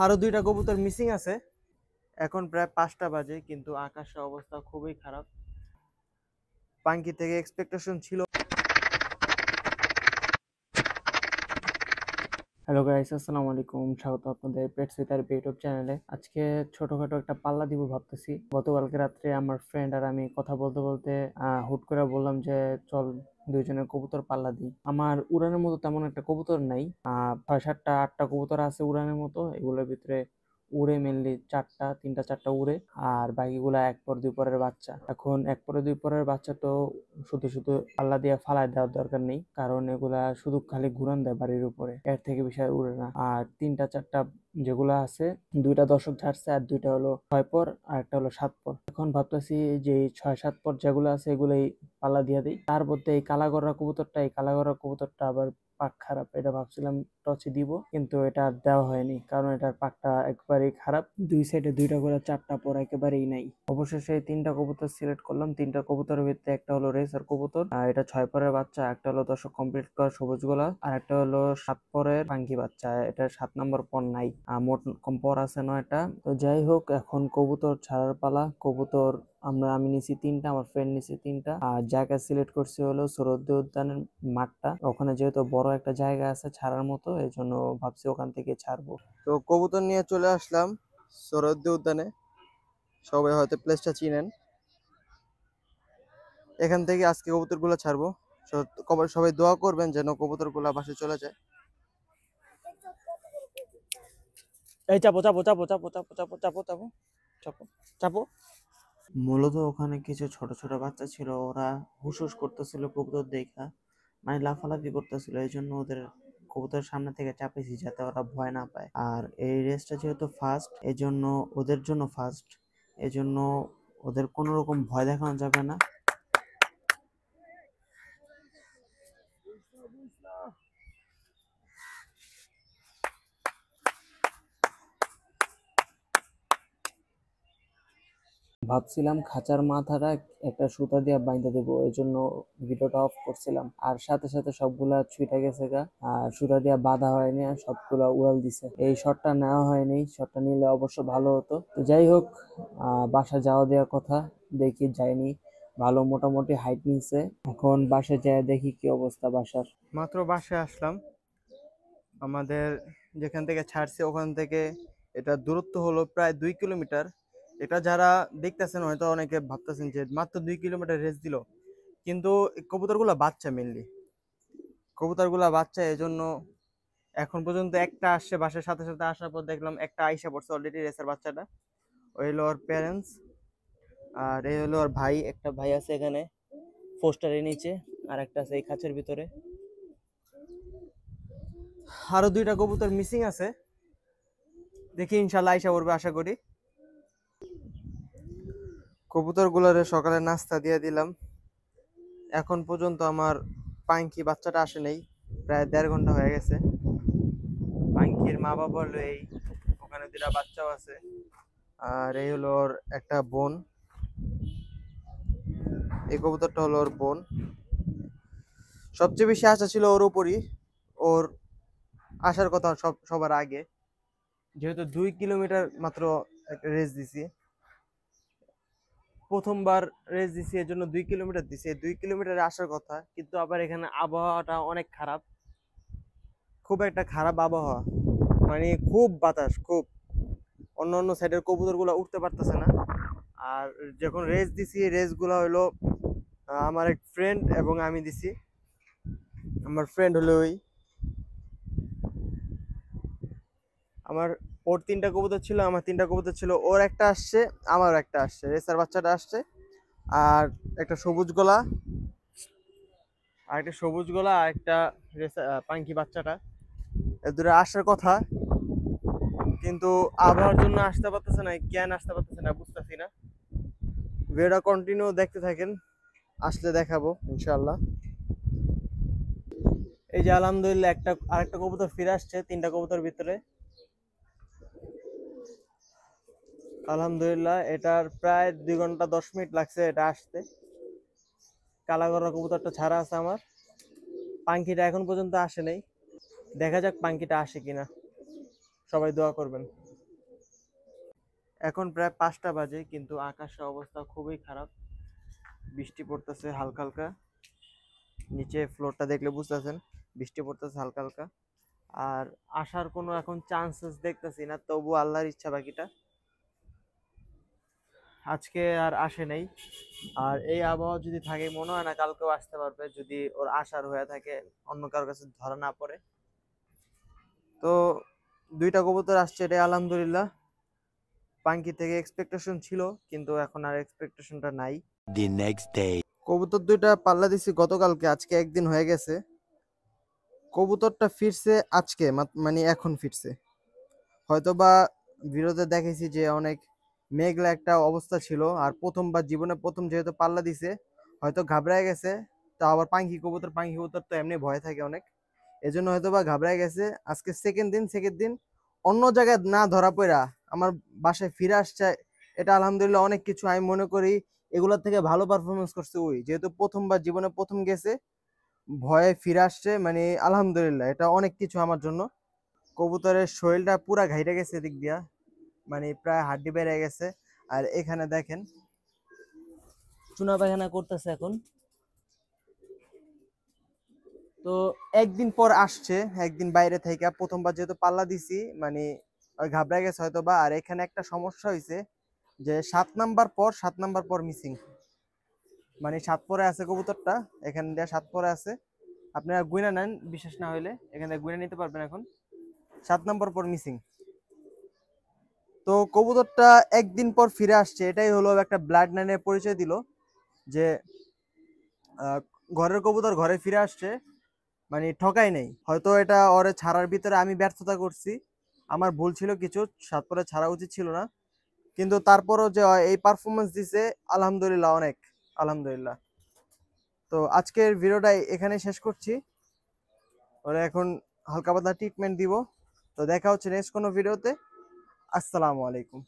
আরো দুইটা কবুতর মিসিং আছে। এখন প্রায় 5টা বাজে, কিন্তু আকাশের অবস্থা খুবই খারাপ। পাঙ্কি থেকে এক্সপেকটেশন ছিল। হ্যালো গাইস, আসসালামু আলাইকুম। স্বাগত আপনাদের পেটস উইথ আর ইউটিউব চ্যানেলে। আজকে ছোটখাটো একটা পাল্লা দিব ভাবতেছি। গতকালকে রাত্রে আমার ফ্রেন্ড আর আমি কথা বলতে বলতে হুট করে বললাম যে চল দুইজনের কবুতর পাল্লা দিই। আমার উড়ানের মতো তেমন একটা কবুতর নাই। 6, 7, 8টা কবুতর আছে উড়ানের মতো। এগুলোর ভিতরে উড়ে মেনলি তিনটা চারটা উড়ে, আর বাকিগুলা এক পর দুই পরের বাচ্চা। এখন এক পরে দুই পরের বাচ্চা তো শুধু শুধু পাল্লা দিয়ে ফালায় দেওয়ার দরকার নেই, কারণ এগুলা শুধু খালি ঘুরান দেয় বাড়ির উপরে, এর থেকে বেশি আর উড়ে না। আর তিনটা চারটা যেগুলা আছে, দুইটা দশক ঝাড়ছে আর দুইটা হলো 6 পর আর একটা হলো 7 পর। এখন ভাবতেছি যে এই 6, 7 পর যেগুলো আছে এগুলোই পাল্লা দিয়ে দিই। তার মধ্যে এই কালাগড়া কবুতরটা আবার পাক খারাপ। এটা ভাবছিলাম টচে দিব, কিন্তু এটা আর দেওয়া হয়নি, কারণ এটার পাকটা একবারেই খারাপ। দুই সাইডে দুইটা করে চারটা পর একেবারেই নাই। অবশেষে এই তিনটা কবুতর সিলেক্ট করলাম। তিনটা কবুতরের ভিতরে একটা হলো রেসার কবুতর, আর এটা 6 পরের বাচ্চা, একটা হলো দশক কমপ্লিট করা সবুজ গোলা, আর একটা হলো 7 পরের পাঙ্কি বাচ্চা। এটা 7 নম্বর পর নাই, মোট কম পর আছে 9টা। তো যাই হোক, এখন কবুতর ছাড়ার পালা। কবুতর আমি নিছি 3টা, আমার ফ্রেন্ড নিছি 3টা। আর জায়গা সিলেক্ট করছি হলো সৌরদ্দি উদ্যানের মাঠটা। ওখানে যেহেতু বড় একটা জায়গা আছে ছাড়ার মতো, এই জন্য ভাবছি ওখান থেকে ছাড়বো। তো কবুতর নিয়ে চলে আসলাম সৌরদ্দি উদ্যানে। সবাই হয়তো প্লেসটা চিনেন। এখান থেকে আজকে কবুতরগুলো ছাড়বো। সবাই দোয়া করবেন যেন কবুতরগুলো বাসায় চলে যায়। এই চাপো চাপো চাপো চাপো চাপো চাপো চাপো চাপো চাপো চাপো। মূলত ওখানে কিছু ছোট ছোট বাচ্চা ছিল, ওরা হুসহুস করতেছিল কবুতর দেখা, মানে লাফালাফি করতেছিল। এই জন্য ওদের কবুতরের সামনে থেকে চাপিয়েছি যাতে ওরা ভয় না পায়। আর এই রেসটা যেহেতু ফার্স্ট, এই জন্য ওদের জন্য ফার্স্ট, এই জন্য ওদের কোনো রকম ভয় দেখানো যাবে না। ভাবছিলাম খাঁচার মাথাটা একটা সুতা দিয়ে বাইন্ধা দেবো, এই জন্য ভিডিওটা অফ করছিলাম। আর সাথে সাথে সবগুলা ছুটে গেছে গা, আর সুতা দিয়ে বাঁধা হয়নি, আর সবগুলা উড়াল দিছে। এই শটটা নেওয়া হয়নি, শটটা নিলে অবশ্য ভালো হতো। তো যাই হোক, বাসা যাওয়া দেওয়ার কথা, দেখি যাইনি। ভালো মোটামুটি হাইট নিছে। এখন বাসায় যায় দেখি কি অবস্থা বাসার। মাত্র বাসায় আসলাম। আমাদের যেখান থেকে ছাড়ছে ওখান থেকে এটা দূরত্ব হলো প্রায় 2 কিলোমিটার। এটা যারা দেখতেছেন হয়তো অনেকে ভাবতেছেন যে মাত্র 2 কিলোমিটার রেস দিল, কিন্তু কবুতরগুলা বাচ্চা, মেনলি কবুতরগুলা বাচ্চা, এজন্য এখন পর্যন্ত একটা আসছে বাসার সাথে সাথে। আসার পর দেখলাম একটা আইসা পড়ছে অলরেডি, রেসের বাচ্চাটা। ওই হলো ওর প্যারেন্টস, আর এই হলো ওর ভাই। একটা ভাই আছে এখানে পোস্টারের নিচে, আর একটা আছে এই খাঁচের ভিতরে। আরো দুইটা কবুতর মিসিং আছে, দেখি ইনশাল্লাহ আইসা পড়বে আশা করি। কবুতরগুলোরে সকালে নাস্তা দিয়ে দিলাম। এখন পর্যন্ত আমার পাঙ্কি বাচ্চাটা আসে নাই, প্রায় 1.5 ঘন্টা হয়ে গেছে। পাঙ্কির মা বাবা হলো এই, ওখানে দুটা বাচ্চাও আছে, আর এই হলো ওর একটা বোন। এই কবুতরটা হলো ওর বোন। সবচেয়ে বেশি আশা ছিল ওর উপরই, ওর আসার কথা সবার আগে, যেহেতু 2 কিলোমিটার মাত্র রেস দিছি। প্রথমবার রেস দিছি, এর জন্য 2 কিলোমিটার দিছি। 2 কিলোমিটারে আসার কথা, কিন্তু আবার এখানে আবহাওয়াটা অনেক খারাপ, খুব একটা খারাপ আবহাওয়া, মানে খুব বাতাস, খুব। অন্য অন্য সাইডের কবুতরগুলো উঠতে পারতেছে না। আর যখন রেস দিছি, রেসগুলো হলো আমার এক ফ্রেন্ড এবং আমি দিছি। আমার ফ্রেন্ড হলো ওই, আমার ওর 3টা কবুতর ছিল, আমার 3টা কবুতর ছিল। ওর একটা আসছে, আমার একটা আসছে, রেসার বাচ্চাটা আসছে। আর একটা সবুজ গলা, আর একটা পাঙ্কি বাচ্চাটা, এর দুটো আসার কথা, কিন্তু আবহাওয়ার জন্য আসতে পারতেছে না। কেন আসতে পারতেছে না বুঝতেছি না। ভিডিওটা কন্টিনিউ দেখতে থাকেন, আসলে দেখাবো ইনশাল্লাহ। এই যে আলহামদুলিল্লাহ আরেকটা কবুতর ফিরে আসছে 3টা কবুতর ভিতরে। আলহামদুলিল্লাহ, এটার প্রায় 2 ঘন্টা 10 মিনিট লাগছে এটা আসতে। কালাগড়া কবুতরটা ছাড়া আছে আমার। পাঙ্কিটা এখন পর্যন্ত আসে নাই, দেখা যাক পাঙ্কিটা আসে কিনা। সবাই দোয়া করবেন। এখন প্রায় 5টা বাজে, কিন্তু আকাশের অবস্থা খুবই খারাপ। বৃষ্টি পড়তেছে হালকা হালকা, নিচে ফ্লোরটা দেখলে বুঝতেছেন বৃষ্টি পড়তেছে হালকা হালকা। আর আসার কোনো এখন চান্সেস দেখতেছি না, তবু আল্লাহর ইচ্ছা বাকিটা। আজকে আর আসে নাই। আর এই আবহাওয়া যদি থাকে মনে হয় না কালকেও আসতে পারবে, যদি ওর আসার হয়ে থাকে, অন্য কারোর কাছে ধরা না পড়ে। তো 2টা কবুতর আসছে, এটাই আলহামদুলিল্লাহ। পাঙ্কি থেকে এক্সপেকটেশন ছিল, কিন্তু এখন আর এক্সপেকটেশনটা নাই। The next day. কবুতর 2টা পাল্লা দিছি গতকালকে, আজকে একদিন হয়ে গেছে। কবুতরটা ফিরছে আজকে, মানে এখন ফিরছে। হয়তো বা ভিডিওতে দেখেছি যে অনেক মেঘলা একটা অবস্থা ছিল, আর প্রথমবার জীবনে প্রথম যেহেতু পাল্লা দিছে, হয়তো ঘাবড়ায় গেছে। তা আবার পাঙ্কি কবুতর তো এমনি ভয় থাকে অনেক, এজন্য হয়তো বা ঘাবড়ায় গেছে। আজকে সেকেন্ড দিন অন্য জায়গায় না ধরা পড়া আমার বাসায় ফিরে আসছে। এটা আলহামদুলিল্লাহ অনেক কিছু। আমি মনে করি এগুলোর থেকে ভালো পারফরমেন্স করছে ওই, যেহেতু প্রথমবার জীবনে প্রথম গেছে, ভয়ে ফিরে আসছে, মানে আলহামদুলিল্লাহ এটা অনেক কিছু আমার জন্য। কবুতরের শরীরটা পুরা ঘাইটে গেছে এদিক দিয়া, মানে প্রায় হাড্ডি বেড়ে গেছে। আর এখানে দেখেন চুনা পায়খানা করতেছে এখন। তো একদিন পর আসছে, একদিন বাইরে থেকে। প্রথমবার যেহেতু পাল্লা দিছি, মানে ওই ঘাবড়ে গেছে হয়তো বা। আর এখানে একটা সমস্যা হয়েছে যে 7 নাম্বার পর মিসিং, মানে 7 পরে আছে কবুতরটা, এখানে দিয়ে 7 পরে আছে। আপনারা গুইনা নেন, বিশেষ না হইলে এখানে গুইনা নিতে পারবেন। এখন 7 নাম্বার পর মিসিং। তো কবুতরটা একদিন পর ফিরে আসছে, এটাই হলো একটা ব্লাড লাইনের পরিচয় দিল যে আহ, ঘরের কবুতর ঘরে ফিরে আসছে, মানে ঠকাই নাই। হয়তো এটা ওরে ছাড়ার ভিতরে আমি ব্যর্থতা করছি, আমার ভুল ছিল কিছু, 7 পরে ছাড়া উচিত ছিল না। কিন্তু তারপরও যে এই পারফরমেন্স দিছে, আলহামদুলিল্লাহ অনেক, আলহামদুলিল্লাহ। তো আজকের ভিডিওটা এখানে শেষ করছি। ওরা এখন হালকা পাতলা ট্রিটমেন্ট দিব। তো দেখা হচ্ছে নেক্সট কোনো ভিডিওতে। আসসালামু আলাইকুম।